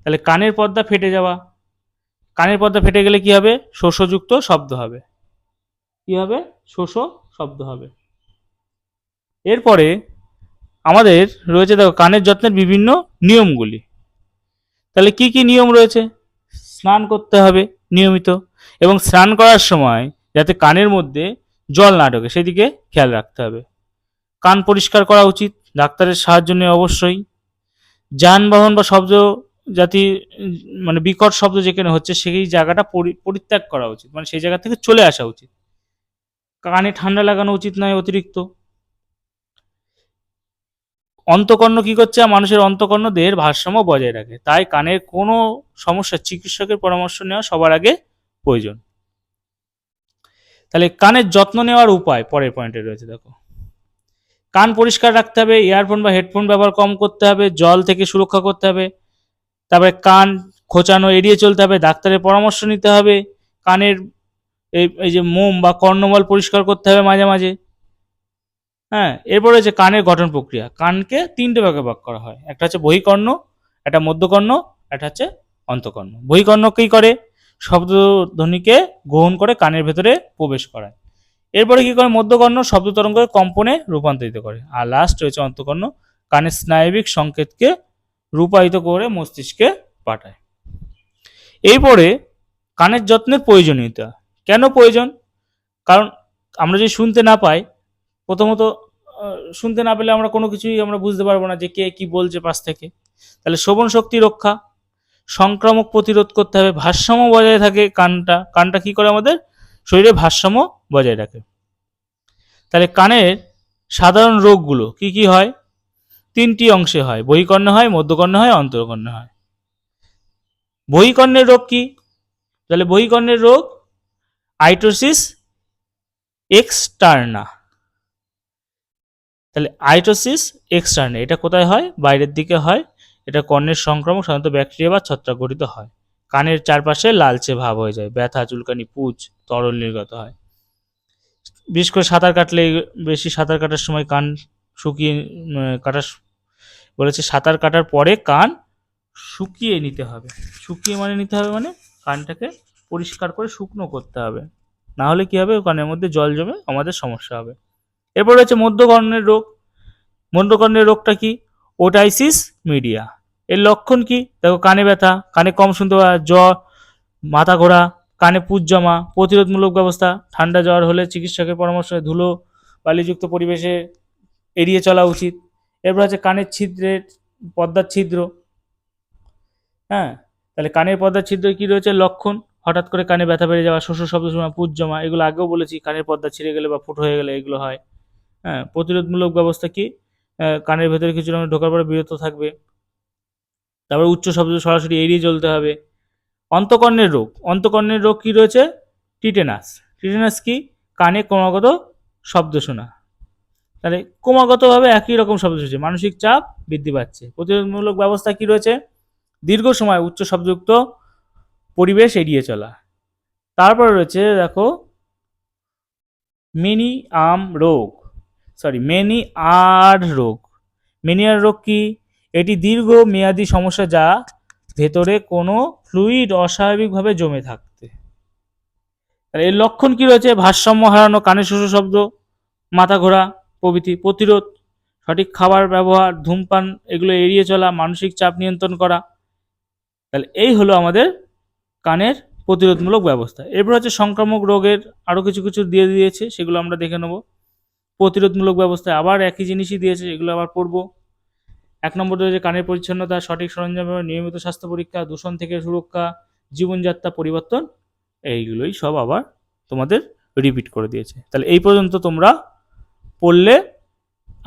তাহলে কানের পর্দা ফেটে যাওয়া, কানের পর্দা ফেটে গেলে কি হবে, শোষযুক্ত শব্দ হবে। কি হবে, শোষ শব্দ হবে। এরপরে আমাদের রয়েছে দেখো কানের যত্নের বিভিন্ন নিয়মগুলি। তাহলে কি কি নিয়ম রয়েছে, স্নান করতে হবে নিয়মিত, এবং স্নান করার সময় যাতে কানের মধ্যে জল না ঢোকে সেদিকে খেয়াল রাখতে হবে। কান পরিষ্কার করা উচিত, ডাক্তারের সাহায্য নিয়ে অবশ্যই। যানবাহন বা শব্দ জাতি, মানে বিকট শব্দ যেখানে হচ্ছে সেই জায়গাটা পরিত্যাগ করা উচিত, মানে সেই জায়গা থেকে চলে আসা উচিত। কানে ঠান্ডা লাগানো উচিত নয় অতিরিক্ত। অন্তঃকর্ণ কি করছে? মানুষের অন্তঃকর্ণ দেহের ভারসাম্য বজায় রাখে, তাই কানের কোনো সমস্যা চিকিৎসকের পরামর্শ নেওয়া সবার আগে প্রয়োজন। তাহলে কানের যত্ন নেওয়ার উপায় পরের পয়েন্টে রয়েছে, দেখো। কান পরিষ্কার রাখতে হবে, ইয়ারফোন বা হেডফোন ব্যবহার কম করতে হবে, জল থেকে সুরক্ষা করতে হবে, তারপরে কান খোঁচানো এড়িয়ে চলতে হবে, ডাক্তারের পরামর্শ নিতে হবে, কানের এই যে মোম বা কর্ণমল পরিষ্কার করতে হবে মাঝে মাঝে। হ্যাঁ, এরপরে হচ্ছে কানের গঠন প্রক্রিয়া। কানকে 3টে ভাগে ভাগ করা হয়, একটা হচ্ছে বহিকর্ণ, একটা মধ্যকর্ণ, একটা হচ্ছে অন্তঃকর্ণ। বহিকর্ণ কি করে? শব্দধ্বনিকে গ্রহণ করে কানের ভেতরে প্রবেশ করায়। এরপরে কি করে? মধ্যকর্ণ শব্দ তরঙ্গকে কম্পনে রূপান্তরিত করে। আর লাস্ট রয়েছে অন্তঃকর্ণ, কানের স্নায়বিক সংকেতকে রূপায়িত করে মস্তিষ্কে পাঠায়। এরপরে কানের যত্নের প্রয়োজনীয়তা। কেন প্রয়োজন? কারণ আমরা যদি শুনতে না পাই, প্রথমত শুনতে না পেলে আমরা কোনো কিছুই আমরা বুঝতে পারবো না যে কে কি বলছে পাশ থেকে। তাহলে শ্রবণ শক্তি রক্ষা, সংক্রামক প্রতিরোধ করতে হবে, ভারসাম্য বজায় থাকে কানটা কি করে? আমাদের শরীরে ভারসাম্য বজায় রাখে। তাহলে কানের সাধারণ রোগগুলো কি কি হয়? 3টি অংশে হয়, বহিকর্ণে হয়, মধ্যকর্ণে হয়, অন্তঃকর্ণে হয়। বহিকর্ণের রোগ কি? তাহলে বহিকর্ণের রোগ আইটোসিস এক্সটার্না। তাহলে আইটোসিস এক্সটার্না এটা কোথায় হয়? বাইরের দিকে হয়। এটা কর্ণের সংক্রমণ, সাধারণত ব্যাকটেরিয়া বা ছত্রাক গঠিত হয়। কানের চারপাশে লালচে ভাব হয়ে যায়, ব্যথা, চুলকানি, পুঁজ, তরল নির্গত হয়। বিশেষ করে সাঁতার কাটলে, বেশি সাঁতার কাটার সময় কান শুকিয়ে কাটার বলেছে, সাঁতার কাটার পরে কান শুকিয়ে নিতে হবে। শুকিয়ে নিতে হবে মানে কানটাকে পরিষ্কার করে শুকনো করতে হবে, না হলে কি হবে? কানের মধ্যে জল জমে আমাদের সমস্যা হবে। এরপর হচ্ছে মধ্যকর্ণের রোগ। মধ্যকর্ণের রোগটা কি? ওটাইসিস মিডিয়া। এর লক্ষণ কি? দেখো, কানে ব্যথা, কানে কম শুনতে পাওয়া, জ্বর, মাথা ঘোরা, কানে পুঁজ জমা। প্রতিরোধমূলক ব্যবস্থা, ঠান্ডা জ্বর হলে চিকিৎসকের পরামর্শে ধুলো বালিযুক্ত পরিবেশে এড়িয়ে চলা উচিত। এরপর হচ্ছে কানের ছিদ্রের পর্দার ছিদ্র। হ্যাঁ, তাহলে কানের পর্দার ছিদ্র কি রয়েছে লক্ষণ? হঠাৎ করে কানে ব্যথা বেড়ে যাওয়া, শোষ শব্দ শোনা, পুঁজ জমা, এগুলো আগেও বলেছি। কানের পর্দা ছিঁড়ে গেলে বা ফুটো হয়ে গেলে এগুলো হয়। হ্যাঁ, প্রতিরোধমূলক ব্যবস্থা কি? কানের ভেতরে কিছু ঢোকার পরে বিরত থাকবে। তারপরে উচ্চ শব্দ সরাসরি এড়িয়ে চলতে হবে। অন্তঃকর্ণের রোগ। অন্তঃকর্ণের রোগ কি রয়েছে? টিটেনাস। টিটেনাস কি? কানে ক্রমাগত শব্দ শোনা। তাহলে ক্রমাগতভাবে একই রকম শব্দ শুনছে, মানসিক চাপ বৃদ্ধি পাচ্ছে। প্রতিরোধমূলক ব্যবস্থা কি রয়েছে? দীর্ঘ সময় উচ্চ শব্দযুক্ত পরিবেশ এড়িয়ে চলা। তারপরে রয়েছে দেখো মেনিয়ার রোগ। মেনিয়ার রোগ কি? এটি দীর্ঘ মেয়াদী সমস্যা, যা ভেতরে কোনো ফ্লুইড অস্বাভাবিকভাবে জমে থাকতে। তাহলে এর লক্ষণ কি রয়েছে? ভারসাম্য হারানো, কানে শোষ শব্দ, মাথা ঘোরা প্রভৃতি। প্রতিরোধ, সঠিক খাবার ব্যবহার, ধূমপান এগুলো এড়িয়ে চলা, মানসিক চাপ নিয়ন্ত্রণ করা। তাহলে এই হলো আমাদের কানের প্রতিরোধমূলক ব্যবস্থা। এরপর হচ্ছে সংক্রামক রোগের আরও কিছু কিছু দিয়ে দিয়েছে, সেগুলো আমরা দেখে নেব। প্রতিরোধমূলক ব্যবস্থায় আবার একই জিনিসই দিয়েছে, এগুলো আবার পড়বো। 1 নম্বর রয়েছে কানের পরিচ্ছন্নতা, সঠিক সরঞ্জাম, নিয়মিত স্বাস্থ্য পরীক্ষা, দূষণ থেকে সুরক্ষা, জীবনযাত্রা পরিবর্তন, এইগুলোই সব আবার তোমাদের রিপিট করে দিয়েছে। তাহলে এই পর্যন্ত তোমরা পড়লে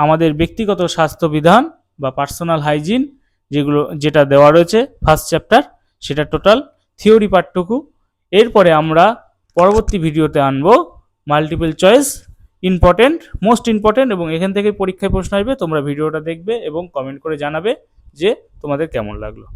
আমাদের ব্যক্তিগত স্বাস্থ্যবিধান বা পার্সোনাল হাইজিন যেটা দেওয়া রয়েছে ফার্স্ট চ্যাপ্টার, সেটা টোটাল থিওরি পার্টটুকু। এরপরে আমরা পরবর্তী ভিডিওতে আনবো মাল্টিপল চয়েস, মোস্ট ইম্পর্টেন্ট, এবং এখান থেকে পরীক্ষায় প্রশ্ন আসবে। তোমরা ভিডিওটা দেখবে এবং কমেন্ট করে জানাবে যে তোমাদের কেমন লাগলো।